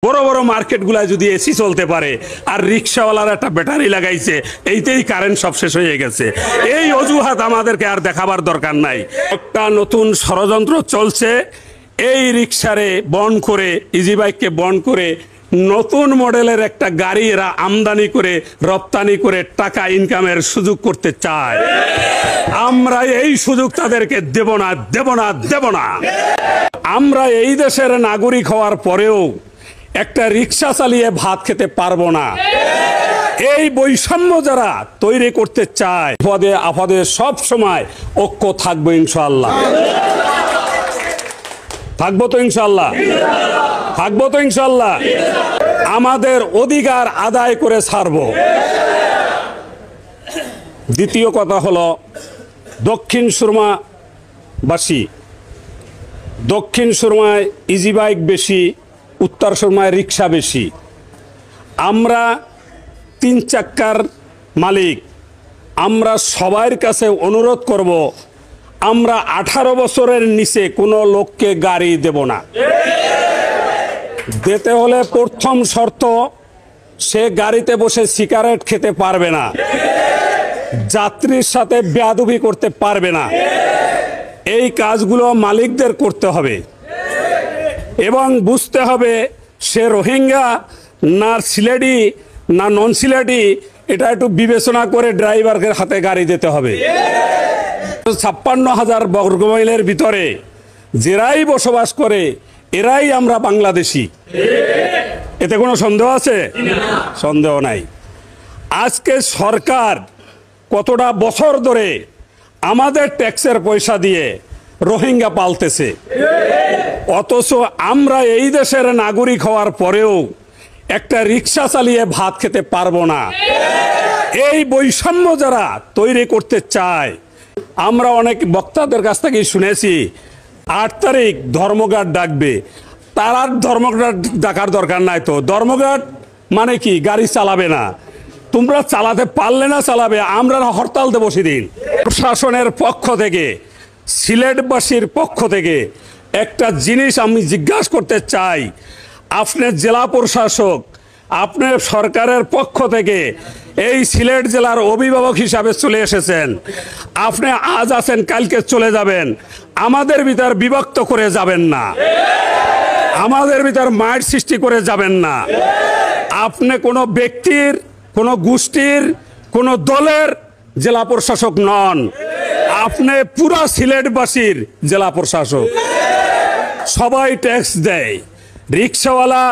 বড় বড় মার্কেটগুলা যদি এসি চলতে পারে আর রিক্সাওয়ালার একটা ব্যাটারি লাগাইছে, এইতেই কারেন্ট সব শেষ হয়ে গেছে। এই অজুহাত আমাদেরকে আর দেখাবার দরকার নাই। একটা নতুন ষড়যন্ত্র চলছে, এই রিক্সারে বন্ধ করে, ইজি বাইককে বন্ধ করে নতুন মডেলের একটা গাড়ি এরা আমদানি করে রপ্তানি করে টাকা ইনকামের সুযোগ করতে চায়। আমরা এই সুযোগ তাদেরকে দেব না, দেব না, দেব না। আমরা এই দেশের নাগরিক হওয়ার পরেও একটা রিক্সা চালিয়ে ভাত খেতে পারবো না। এই বৈষম্য যারা তৈরি করতে চায়, বিপদে আপদে সব সময় ঐক্য থাকবো ইনশাআল্লাহ। থাকবো তো ইনশাআল্লাহ, থাকবো তো ইনশাআল্লাহ। আমাদের অধিকার আদায় করে ছাড়বো। দ্বিতীয় কথা হলো, দক্ষিণ সুরমাবাসী, দক্ষিণ সুরমায় ইজি বাইক বেশি, উত্তর সুরমায় রিক্সা বেশি। আমরা 3 চাক্কার মালিক, আমরা সবার কাছে অনুরোধ করব, আমরা 18 বছরের নিচে কোনো লোককে গাড়ি দেব না। দিতে হলে প্রথম শর্ত, সে গাড়িতে বসে সিগারেট খেতে পারবে না, যাত্রীর সাথে বেয়াদবি করতে পারবে না। এই কাজগুলো মালিকদের করতে হবে এবং বুঝতে হবে সে রোহিঙ্গা না সিলেটি না নন সিলেটি, এটা একটু বিবেচনা করে ড্রাইভারের হাতে গাড়ি দিতে হবে। 56,000 বর্গমাইলের ভিতরে যারাই বসবাস করে এরাই আমরা বাংলাদেশি। এতে কোনো সন্দেহ আছে? সন্দেহ নাই। আজকে সরকার কতটা বছর ধরে আমাদের ট্যাক্সের পয়সা দিয়ে রোহিঙ্গা পালতেছে, অথচ আমরা এই দেশের নাগরিক হওয়ার পরেও একটা রিক্সা চালিয়ে ভাত খেতে পারবো না। এই বৈষম্য যারা তৈরি করতে চায়, আমরা অনেক বক্তাদের কাছ থেকে শুনেছি 8 তারিখ ধর্মঘট ডাকবে। তার আর ধর্মঘট ডাকার দরকার নাই তো। ধর্মঘট মানে কি? গাড়ি চালাবে না। তোমরা চালাতে পারলে না চালাবে, আমরা হরতাল দেবো সেদিন। প্রশাসনের পক্ষ থেকে, সিলেটবাসীর পক্ষ থেকে একটা জিনিস আমি জিজ্ঞাসা করতে চাই, আপনার জেলা প্রশাসক, আপনার সরকারের পক্ষ থেকে এই সিলেট জেলার অভিভাবক হিসাবে চলে এসেছেন। আপনি আজ আছেন, কালকে চলে যাবেন। আমাদের ভিতর বিভক্ত করে যাবেন না, আমাদের ভিতর মায়ের সৃষ্টি করে যাবেন না। আপনি কোনো ব্যক্তির, কোনো গোষ্ঠীর, কোনো দলের জেলা প্রশাসক নন, আপনি পুরা সিলেটবাসীর জেলা প্রশাসক। সবাই ট্যাক্স দেয়, রিক্সাওয়ালা